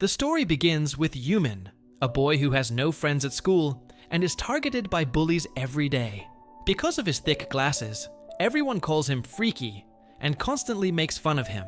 The story begins with Yoon, a boy who has no friends at school and is targeted by bullies every day. Because of his thick glasses, everyone calls him freaky and constantly makes fun of him.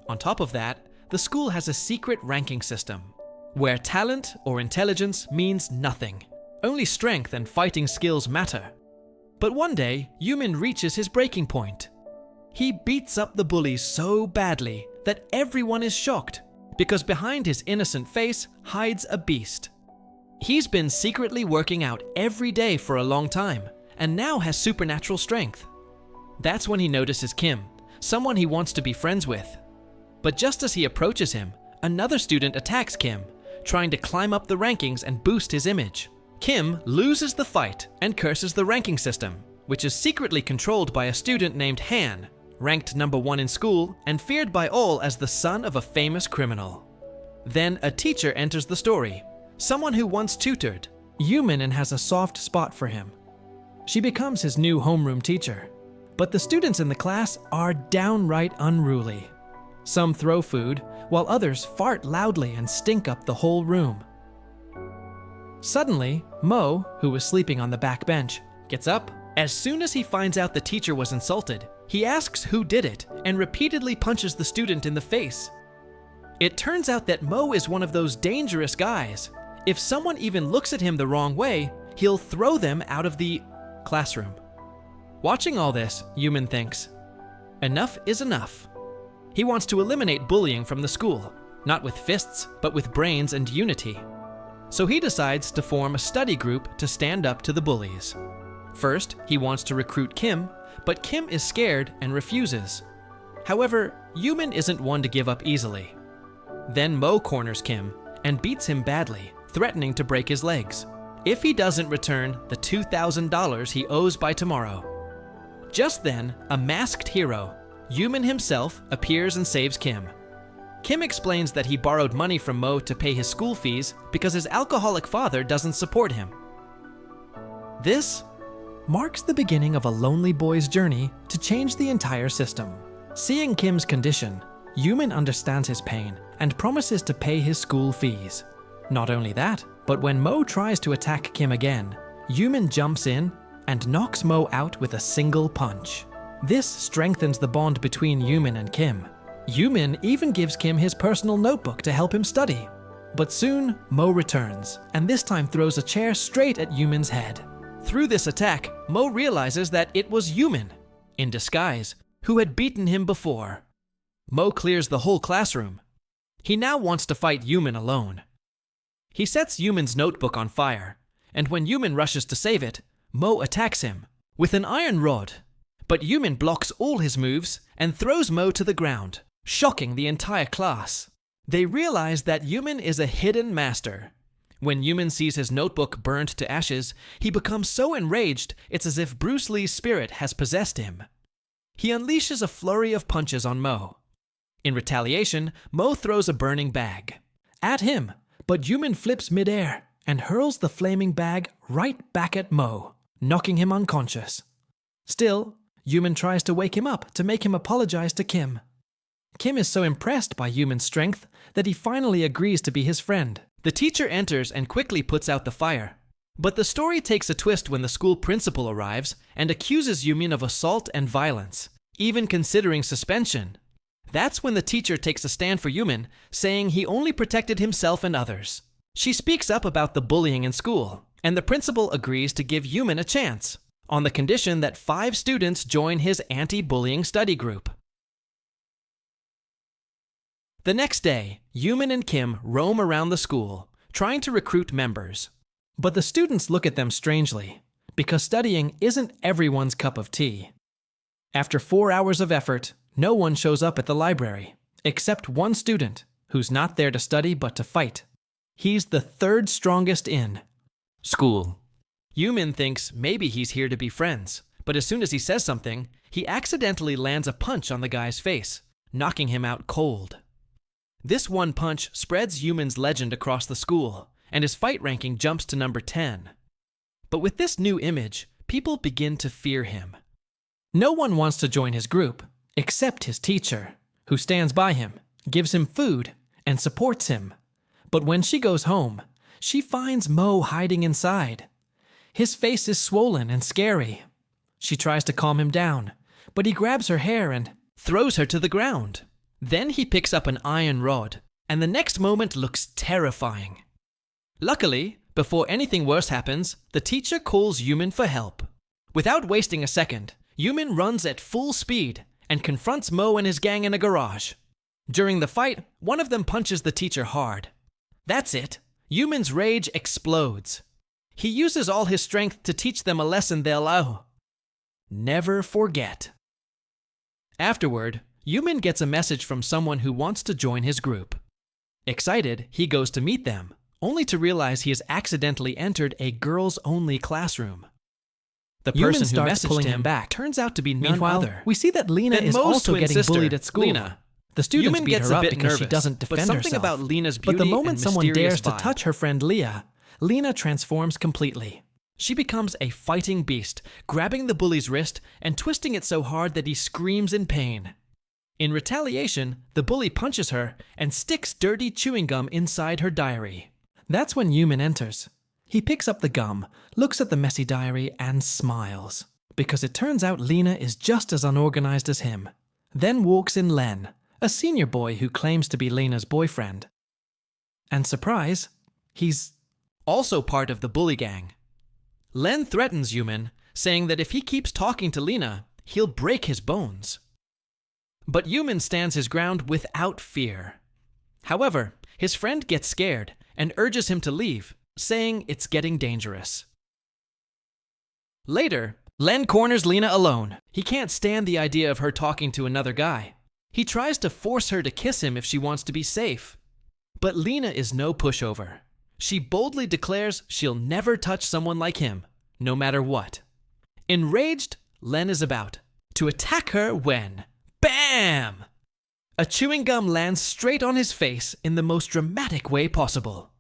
On top of that, the school has a secret ranking system, where talent or intelligence means nothing. Only strength and fighting skills matter. But one day, Yoon reaches his breaking point. He beats up the bullies so badly that everyone is shocked, because behind his innocent face hides a beast. He's been secretly working out every day for a long time, and now has supernatural strength. That's when he notices Kim, someone he wants to be friends with. But just as he approaches him, another student attacks Kim, trying to climb up the rankings and boost his image. Kim loses the fight and curses the ranking system, which is secretly controlled by a student named Han, ranked number 1 in school and feared by all as the son of a famous criminal. Then a teacher enters the story, someone who once tutored Yoon and has a soft spot for him. She becomes his new homeroom teacher, but the students in the class are downright unruly. Some throw food, while others fart loudly and stink up the whole room. Suddenly, Mo, who was sleeping on the back bench, gets up. As soon as he finds out the teacher was insulted, he asks who did it and repeatedly punches the student in the face. It turns out that Mo is one of those dangerous guys. If someone even looks at him the wrong way, he'll throw them out of the classroom. Watching all this, Yoon thinks, enough is enough. He wants to eliminate bullying from the school, not with fists, but with brains and unity. So he decides to form a study group to stand up to the bullies. First, he wants to recruit Kim, but Kim is scared and refuses. However, Yoon isn't one to give up easily. Then Mo corners Kim and beats him badly, threatening to break his legs if he doesn't return the $2,000 he owes by tomorrow. Just then, a masked hero, Yoon himself, appears and saves Kim. Kim explains that he borrowed money from Mo to pay his school fees because his alcoholic father doesn't support him. This marks the beginning of a lonely boy's journey to change the entire system. Seeing Kim's condition, Yoon understands his pain and promises to pay his school fees. Not only that, but when Mo tries to attack Kim again, Yoon jumps in and knocks Mo out with a single punch. This strengthens the bond between Yoon and Kim. Yoon even gives Kim his personal notebook to help him study. But soon, Mo returns, and this time throws a chair straight at Yoon's head. Through this attack, Mo realizes that it was Yoon, in disguise, who had beaten him before. Mo clears the whole classroom. He now wants to fight Yoon alone. He sets Yoon's notebook on fire, and when Yoon rushes to save it, Mo attacks him with an iron rod. But Yoon blocks all his moves and throws Mo to the ground, shocking the entire class. They realize that Yoon is a hidden master. When Yoon sees his notebook burned to ashes, he becomes so enraged it's as if Bruce Lee's spirit has possessed him. He unleashes a flurry of punches on Mo. In retaliation, Mo throws a burning bag at him, but Yoon flips midair and hurls the flaming bag right back at Mo, knocking him unconscious. Still, Yoon tries to wake him up to make him apologize to Kim. Kim is so impressed by Yoon's strength that he finally agrees to be his friend. The teacher enters and quickly puts out the fire. But the story takes a twist when the school principal arrives and accuses Yoon of assault and violence, even considering suspension. That's when the teacher takes a stand for Yoon, saying he only protected himself and others. She speaks up about the bullying in school, and the principal agrees to give Yoon a chance, on the condition that 5 students join his anti-bullying study group. The next day, Yoon and Kim roam around the school, trying to recruit members. But the students look at them strangely, because studying isn't everyone's cup of tea. After 4 hours of effort, no one shows up at the library, except one student, who's not there to study but to fight. He's the 3rd strongest in school. Yoon thinks maybe he's here to be friends, but as soon as he says something, he accidentally lands a punch on the guy's face, knocking him out cold. This one punch spreads Yoon's legend across the school, and his fight ranking jumps to number 10. But with this new image, people begin to fear him. No one wants to join his group, except his teacher, who stands by him, gives him food, and supports him. But when she goes home, she finds Mo hiding inside. His face is swollen and scary. She tries to calm him down, but he grabs her hair and throws her to the ground. Then he picks up an iron rod, and the next moment looks terrifying. Luckily, before anything worse happens, the teacher calls Yoon for help. Without wasting a second, Yoon runs at full speed and confronts Mo and his gang in a garage. During the fight, one of them punches the teacher hard. That's it. Yoon's rage explodes. He uses all his strength to teach them a lesson they'll never forget. Afterward, Yoon gets a message from someone who wants to join his group. Excited, he goes to meet them, only to realize he has accidentally entered a girls-only classroom. The person who messaged him back turns out to be none other. We see that Lena is also getting bullied at school. Lena. The students Yoon beat gets her a up bit because nervous, she doesn't defend but something herself. about Lena's beauty But the moment and someone mysterious dares to vibe. touch her friend Leah, Lena transforms completely. She becomes a fighting beast, grabbing the bully's wrist and twisting it so hard that he screams in pain. In retaliation, the bully punches her and sticks dirty chewing gum inside her diary. That's when Yoon enters. He picks up the gum, looks at the messy diary, and smiles. Because it turns out Lena is just as unorganized as him. Then walks in Len, a senior boy who claims to be Lena's boyfriend. And surprise, he's Also part of the bully gang. Len threatens Yoon, saying that if he keeps talking to Lena, he'll break his bones. But Yoon stands his ground without fear. However, his friend gets scared and urges him to leave, saying it's getting dangerous. Later, Len corners Lena alone. He can't stand the idea of her talking to another guy. He tries to force her to kiss him if she wants to be safe. But Lena is no pushover. She boldly declares she'll never touch someone like him, no matter what. Enraged, Len is about to attack her when, BAM! A chewing gum lands straight on his face in the most dramatic way possible.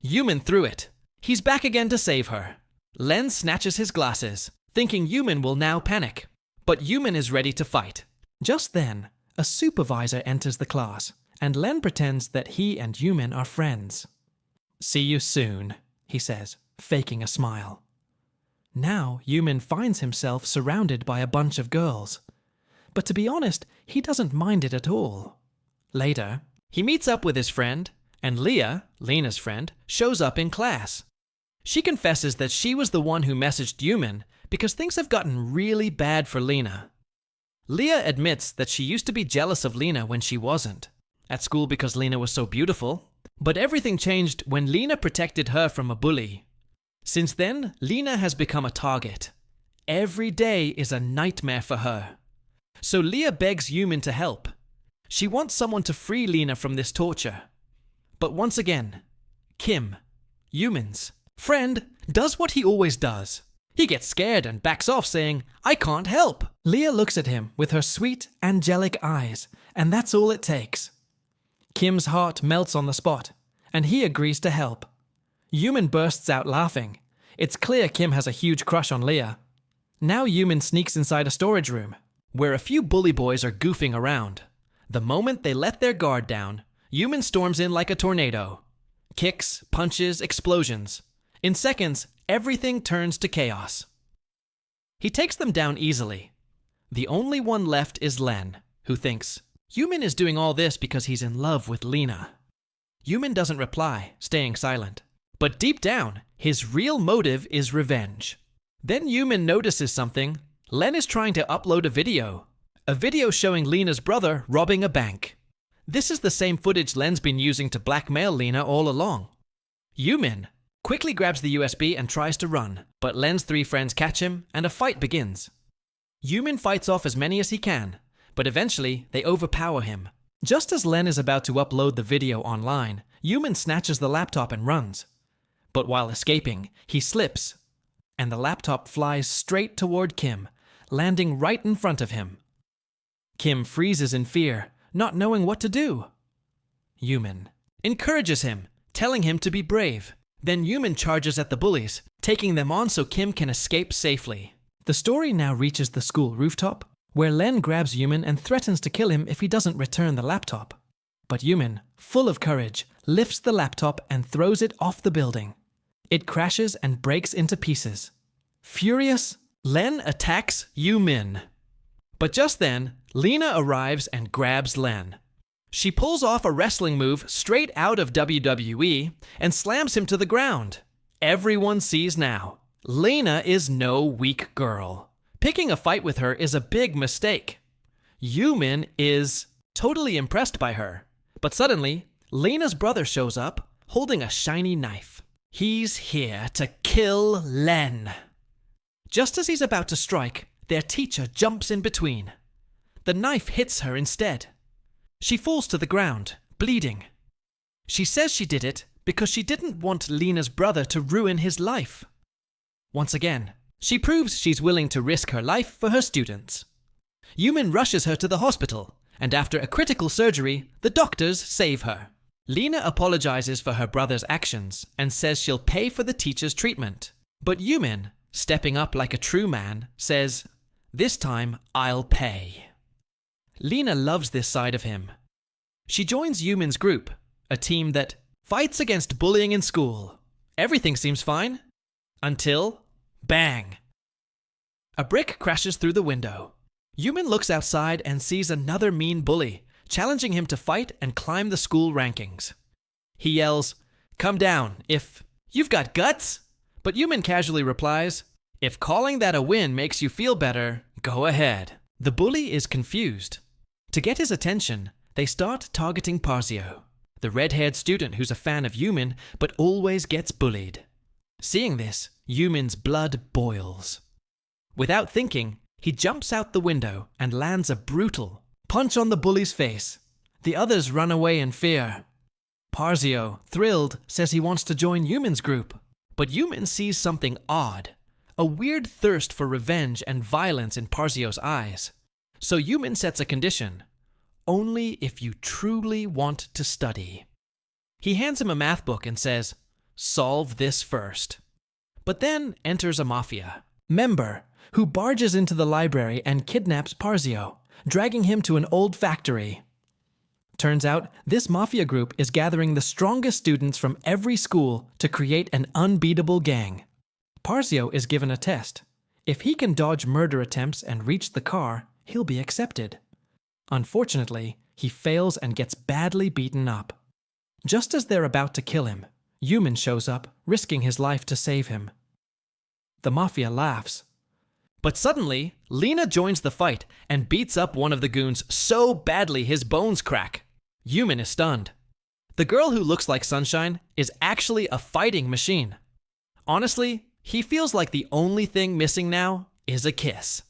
Yoon threw it. He's back again to save her. Len snatches his glasses, thinking Yoon will now panic. But Yoon is ready to fight. Just then, a supervisor enters the class, and Len pretends that he and Yoon are friends. "See you soon," he says, faking a smile. Now Yoon finds himself surrounded by a bunch of girls. But to be honest, he doesn't mind it at all. Later, he meets up with his friend, and Leah, Lena's friend, shows up in class. She confesses that she was the one who messaged Yoon because things have gotten really bad for Lena. Leah admits that she used to be jealous of Lena when she wasn't, at school because Lena was so beautiful. But everything changed when Lena protected her from a bully. Since then, Lena has become a target. Every day is a nightmare for her. So Leah begs Yoon to help. She wants someone to free Lena from this torture. But once again, Kim, Yoon's friend, does what he always does. He gets scared and backs off, saying, "I can't help." Leah looks at him with her sweet, angelic eyes, and that's all it takes. Kim's heart melts on the spot, and he agrees to help. Yoon bursts out laughing. It's clear Kim has a huge crush on Leah. Now Yoon sneaks inside a storage room, where a few bully boys are goofing around. The moment they let their guard down, Yoon storms in like a tornado. Kicks, punches, explosions. In seconds, everything turns to chaos. He takes them down easily. The only one left is Len, who thinks, Yoon is doing all this because he's in love with Lena. Yoon doesn't reply, staying silent. But deep down, his real motive is revenge. Then Yoon notices something. Len is trying to upload a video showing Lena's brother robbing a bank. This is the same footage Len's been using to blackmail Lena all along. Yoon quickly grabs the USB and tries to run, but Len's 3 friends catch him and a fight begins. Yoon fights off as many as he can, but eventually they overpower him. Just as Len is about to upload the video online, Yoon snatches the laptop and runs. But while escaping, he slips, and the laptop flies straight toward Kim, landing right in front of him. Kim freezes in fear, not knowing what to do. Yoon encourages him, telling him to be brave. Then Yoon charges at the bullies, taking them on so Kim can escape safely. The story now reaches the school rooftop, where Len grabs Yoon and threatens to kill him if he doesn't return the laptop. But Yoon, full of courage, lifts the laptop and throws it off the building. It crashes and breaks into pieces. Furious, Len attacks Yoon. But just then, Lena arrives and grabs Len. She pulls off a wrestling move straight out of WWE and slams him to the ground. Everyone sees now, Lena is no weak girl. Picking a fight with her is a big mistake. Yoon is totally impressed by her. But suddenly, Lena's brother shows up, holding a shiny knife. He's here to kill Len. Just as he's about to strike, their teacher jumps in between. The knife hits her instead. She falls to the ground, bleeding. She says she did it because she didn't want Lena's brother to ruin his life. Once again, she proves she's willing to risk her life for her students. Yoon rushes her to the hospital, and after a critical surgery, the doctors save her. Lena apologizes for her brother's actions and says she'll pay for the teacher's treatment. But Yoon, stepping up like a true man, says, "This time I'll pay." Lena loves this side of him. She joins Yoon's group, a team that fights against bullying in school. Everything seems fine. Until, bang! A brick crashes through the window. Yoon looks outside and sees another mean bully, challenging him to fight and climb the school rankings. He yells, "Come down, if you've got guts!" But Yoon casually replies, "If calling that a win makes you feel better, go ahead." The bully is confused. To get his attention, they start targeting Parzio, the red-haired student who's a fan of Yoon but always gets bullied. Seeing this, Yoon's blood boils. Without thinking, he jumps out the window and lands a brutal punch on the bully's face. The others run away in fear. Parzio, thrilled, says he wants to join Yoon's group. But Yoon sees something odd, a weird thirst for revenge and violence in Parzio's eyes. So Yoon sets a condition: only if you truly want to study. He hands him a math book and says, "Solve this first." But then enters a mafia member who barges into the library and kidnaps Parzio, dragging him to an old factory. Turns out, this mafia group is gathering the strongest students from every school to create an unbeatable gang. Parzio is given a test. If he can dodge murder attempts and reach the car, he'll be accepted. Unfortunately, he fails and gets badly beaten up. Just as they're about to kill him, Yoon shows up, risking his life to save him. The mafia laughs. But suddenly, Lena joins the fight and beats up one of the goons so badly his bones crack. Yoon is stunned. The girl who looks like Sunshine is actually a fighting machine. Honestly, he feels like the only thing missing now is a kiss.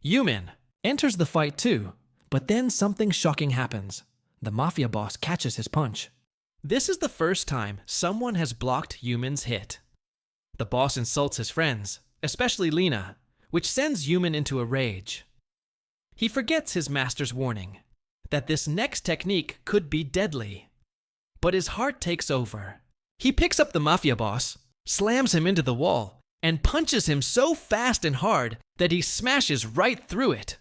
Yoon enters the fight too, but then something shocking happens. The mafia boss catches his punch. This is the first time someone has blocked Yoon's hit. The boss insults his friends, especially Lena, which sends Yoon into a rage. He forgets his master's warning, that this next technique could be deadly. But his heart takes over. He picks up the mafia boss, slams him into the wall, and punches him so fast and hard that he smashes right through it.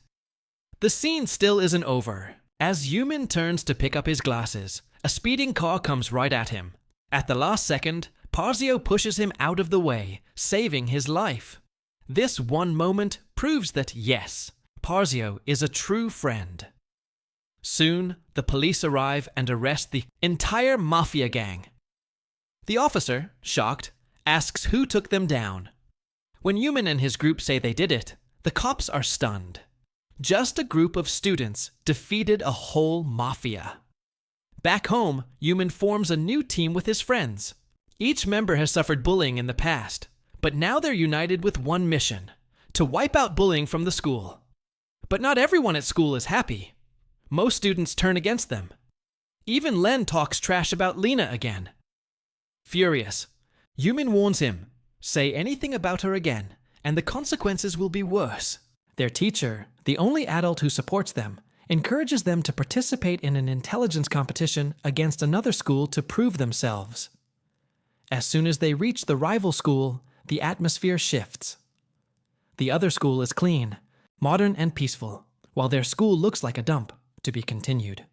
The scene still isn't over. As Yoon turns to pick up his glasses, a speeding car comes right at him. At the last second, Parzio pushes him out of the way, saving his life. This one moment proves that yes, Parzio is a true friend. Soon, the police arrive and arrest the entire mafia gang. The officer, shocked, asks who took them down. When Yoon and his group say they did it, the cops are stunned. Just a group of students defeated a whole mafia. Back home, Yoon forms a new team with his friends. Each member has suffered bullying in the past, but now they're united with one mission: to wipe out bullying from the school. But not everyone at school is happy. Most students turn against them. Even Len talks trash about Lena again. Furious, Yoon warns him, say anything about her again, and the consequences will be worse. Their teacher, the only adult who supports them, encourages them to participate in an intelligence competition against another school to prove themselves. As soon as they reach the rival school, the atmosphere shifts. The other school is clean, modern and peaceful, while their school looks like a dump. To be continued.